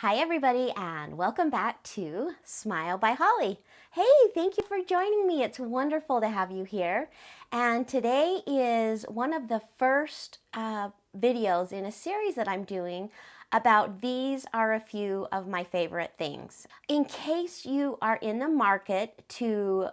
Hi everybody and welcome back to Smile by Holly. Hey, thank you for joining me. It's wonderful to have you here. And today is one of the first videos in a series that I'm doing about these are a few of my favorite things. In case you are in the market to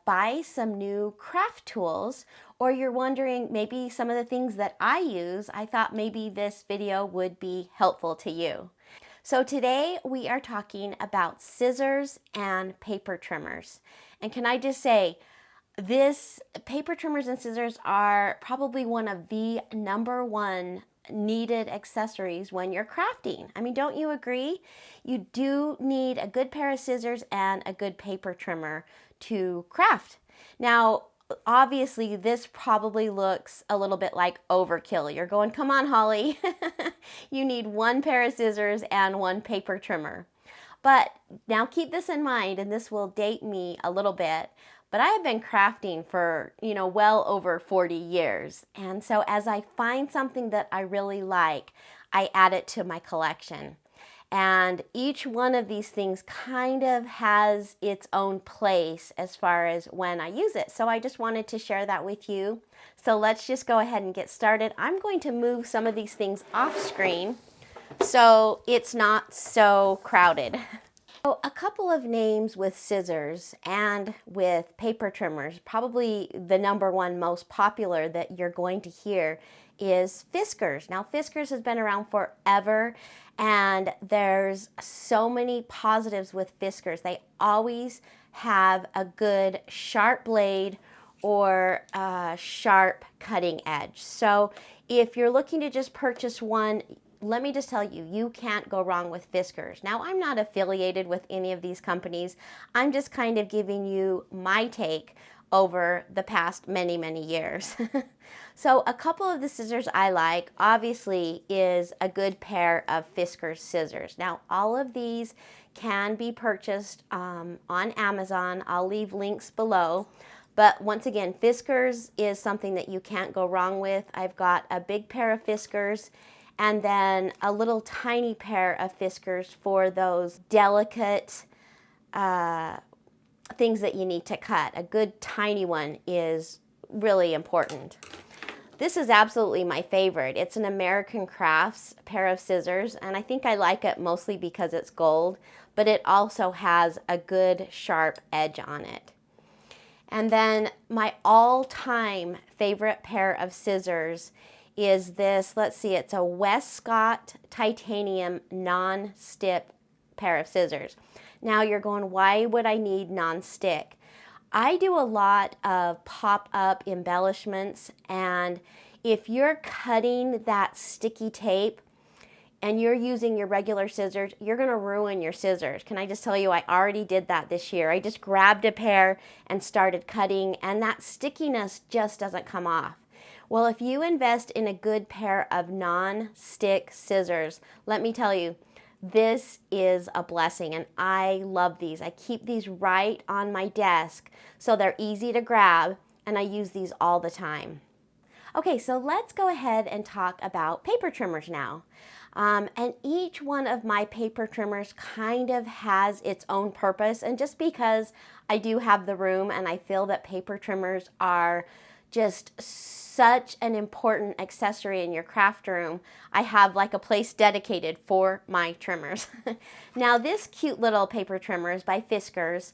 buy some new craft tools, or you're wondering maybe some of the things that I use, I thought maybe this video would be helpful to you. So today we are talking about scissors and paper trimmers. And can I just say, this paper trimmers and scissors are probably one of the #1 needed accessories when you're crafting. I mean, don't you agree? You do need a good pair of scissors and a good paper trimmer to craft. Now, obviously this probably looks a little bit like overkill. You're going, come on, Holly. You need one pair of scissors and one paper trimmer. But now keep this in mind, and this will date me a little bit, but I have been crafting for, well over 40 years. And so as I find something that I really like, I add it to my collection. And each one of these things kind of has its own place as far as when I use it. So I just wanted to share that with you. So let's just go ahead and get started. I'm going to move some of these things off screen so it's not so crowded. So a couple of names with scissors and with paper trimmers. Probably the #1 most popular that you're going to hear is Fiskars. Now Fiskars has been around forever, and there's so many positives with Fiskars. They always have a good sharp blade or a sharp cutting edge. So if you're looking to just purchase one, let me just tell you, you can't go wrong with Fiskars. Now, I'm not affiliated with any of these companies. I'm just kind of giving you my take over the past many, many years. So a couple of the scissors I like, obviously, is a good pair of Fiskars scissors. Now, all of these can be purchased on Amazon. I'll leave links below. But once again, Fiskars is something that you can't go wrong with. I've got a big pair of Fiskars and then a little tiny pair of Fiskars for those delicate things that you need to cut. A good tiny one is really important. This is absolutely my favorite. It's an American Crafts pair of scissors, and I think I like it mostly because it's gold, but it also has a good sharp edge on it. And then my all-time favorite pair of scissors is this, let's see, it's a Westcott titanium non-stick pair of scissors. Now you're going, why would I need non-stick? I do a lot of pop-up embellishments, and if you're cutting that sticky tape and you're using your regular scissors, you're going to ruin your scissors. Can I just tell you, I already did that this year. I just grabbed a pair and started cutting, and that stickiness just doesn't come off. Well, if you invest in a good pair of non-stick scissors, let me tell you, this is a blessing, and I love these. I keep these right on my desk so they're easy to grab, and I use these all the time. Okay, so let's go ahead and talk about paper trimmers now. And each one of my paper trimmers kind of has its own purpose, and just because I do have the room and I feel that paper trimmers are just such an important accessory in your craft room, I have like a place dedicated for my trimmers. Now this cute little paper trimmer is by Fiskars.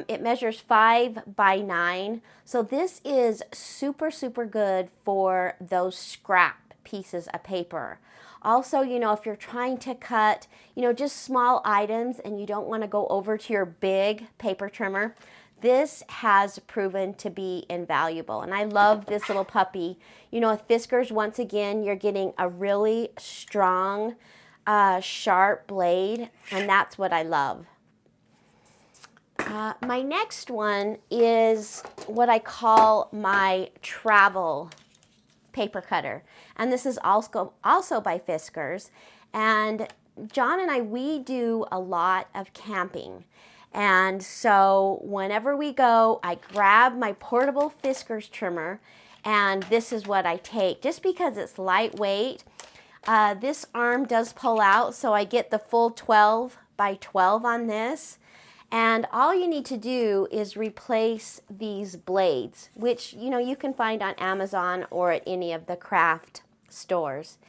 It measures 5 by 9, so this is super, super good for those scrap pieces of paper. Also, if you're trying to cut, just small items and you don't want to go over to your big paper trimmer, this has proven to be invaluable, and I love this little puppy. With Fiskars, once again, you're getting a really strong, sharp blade, and that's what I love. My next one is what I call my travel paper cutter, and this is also by Fiskars. And John and I, we do a lot of camping. And so whenever we go, I grab my portable Fiskars trimmer, and this is what I take. Just because it's lightweight, This arm does pull out, so I get the full 12 by 12 on this. And all you need to do is replace these blades, which you can find on Amazon or at any of the craft stores.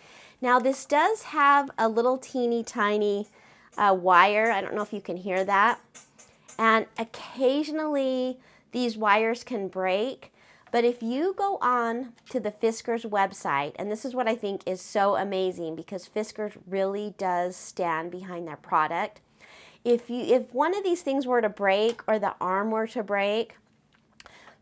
Now this does have a little teeny tiny wire. I don't know if you can hear that. And occasionally these wires can break. But if you go on to the Fiskars website, and this is what I think is so amazing because Fiskars really does stand behind their product. If one of these things were to break or the arm were to break,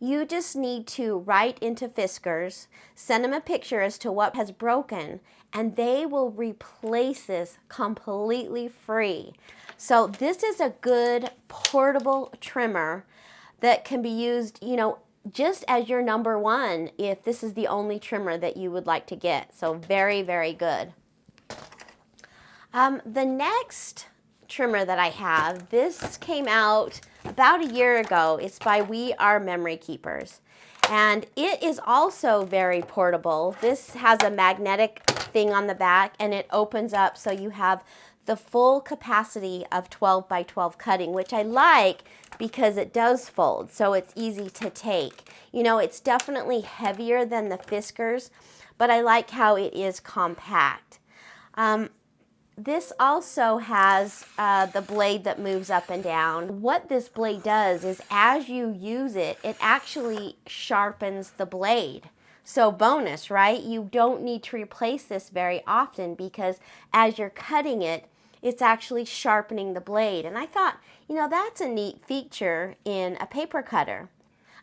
you just need to write into Fiskars, send them a picture as to what has broken, and they will replace this completely free. So this is a good portable trimmer that can be used, just as your number one if this is the only trimmer that you would like to get. So very, very good. The next trimmer that I have, this came out about a year ago. It's by We Are Memory Keepers. And it is also very portable. This has a magnetic thing on the back and it opens up so you have the full capacity of 12 by 12 cutting, which I like because it does fold, so it's easy to take. It's definitely heavier than the Fiskars, but I like how it is compact. This also has the blade that moves up and down. What this blade does is as you use it, it actually sharpens the blade. So bonus, right? You don't need to replace this very often because as you're cutting it, it's actually sharpening the blade. And I thought, that's a neat feature in a paper cutter.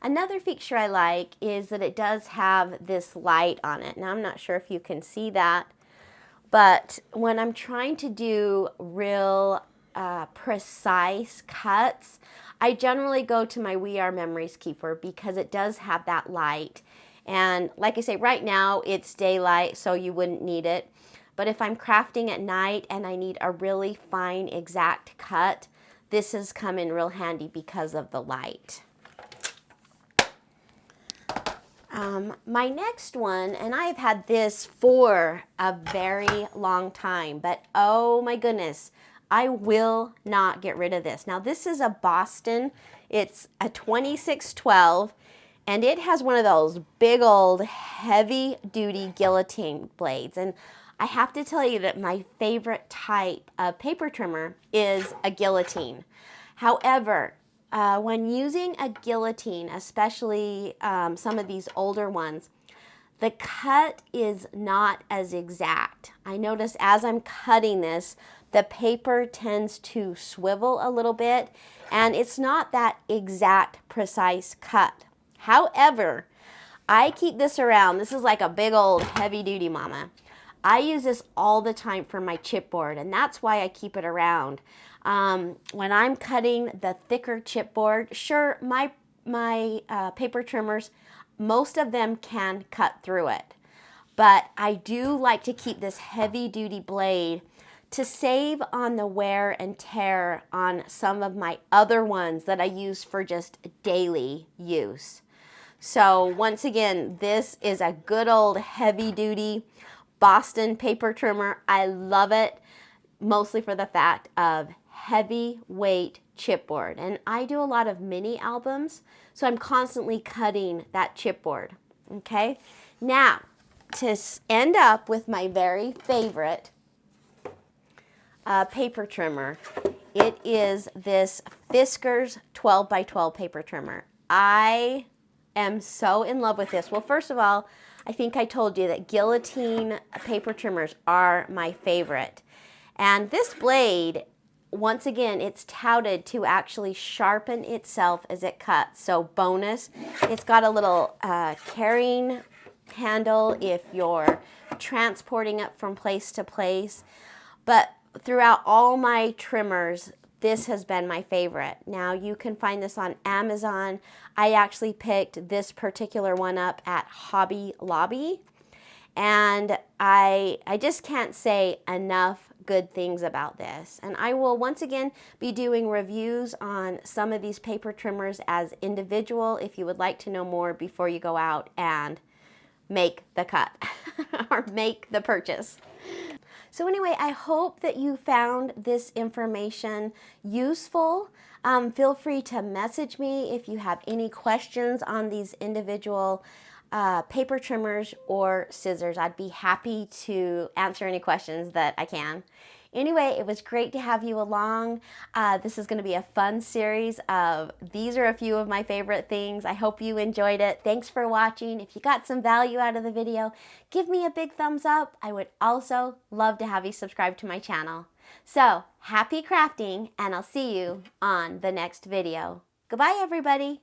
Another feature I like is that it does have this light on it. Now I'm not sure if you can see that, but when I'm trying to do real precise cuts, I generally go to my We Are Memories Keeper because it does have that light. And like I say, right now it's daylight, so you wouldn't need it. But if I'm crafting at night and I need a really fine, exact cut, this has come in real handy because of the light. My next one, and I have had this for a very long time, but oh my goodness, I will not get rid of this. Now this is a Boston, it's a 2612, and it has one of those big old heavy duty guillotine blades. And I have to tell you that my favorite type of paper trimmer is a guillotine. However, when using a guillotine, especially some of these older ones, the cut is not as exact. I notice as I'm cutting this, the paper tends to swivel a little bit, and it's not that exact, precise cut. However, I keep this around. This is like a big old heavy duty mama. I use this all the time for my chipboard, and that's why I keep it around. When I'm cutting the thicker chipboard, sure, my paper trimmers, most of them can cut through it. But I do like to keep this heavy duty blade to save on the wear and tear on some of my other ones that I use for just daily use. So once again, this is a good old heavy duty Boston paper trimmer. I love it mostly for the fact of heavyweight chipboard. And I do a lot of mini albums, so I'm constantly cutting that chipboard. Okay, now to end up with my very favorite paper trimmer, it is this Fiskars 12 by 12 paper trimmer. I am so in love with this. Well, first of all, I think I told you that guillotine paper trimmers are my favorite. And this blade, once again, it's touted to actually sharpen itself as it cuts. So bonus, it's got a little carrying handle if you're transporting it from place to place. But throughout all my trimmers, this has been my favorite. Now you can find this on Amazon. I actually picked this particular one up at Hobby Lobby, and I just can't say enough good things about this. And I will once again be doing reviews on some of these paper trimmers as individual if you would like to know more before you go out and make the cut or make the purchase. So anyway, I hope that you found this information useful. Feel free to message me if you have any questions on these individual paper trimmers or scissors. I'd be happy to answer any questions that I can. Anyway, it was great to have you along. This is going to be a fun series of these are a few of my favorite things. I hope you enjoyed it. Thanks for watching. If you got some value out of the video, give me a big thumbs up. I would also love to have you subscribe to my channel. So, happy crafting, and I'll see you on the next video. Goodbye, everybody.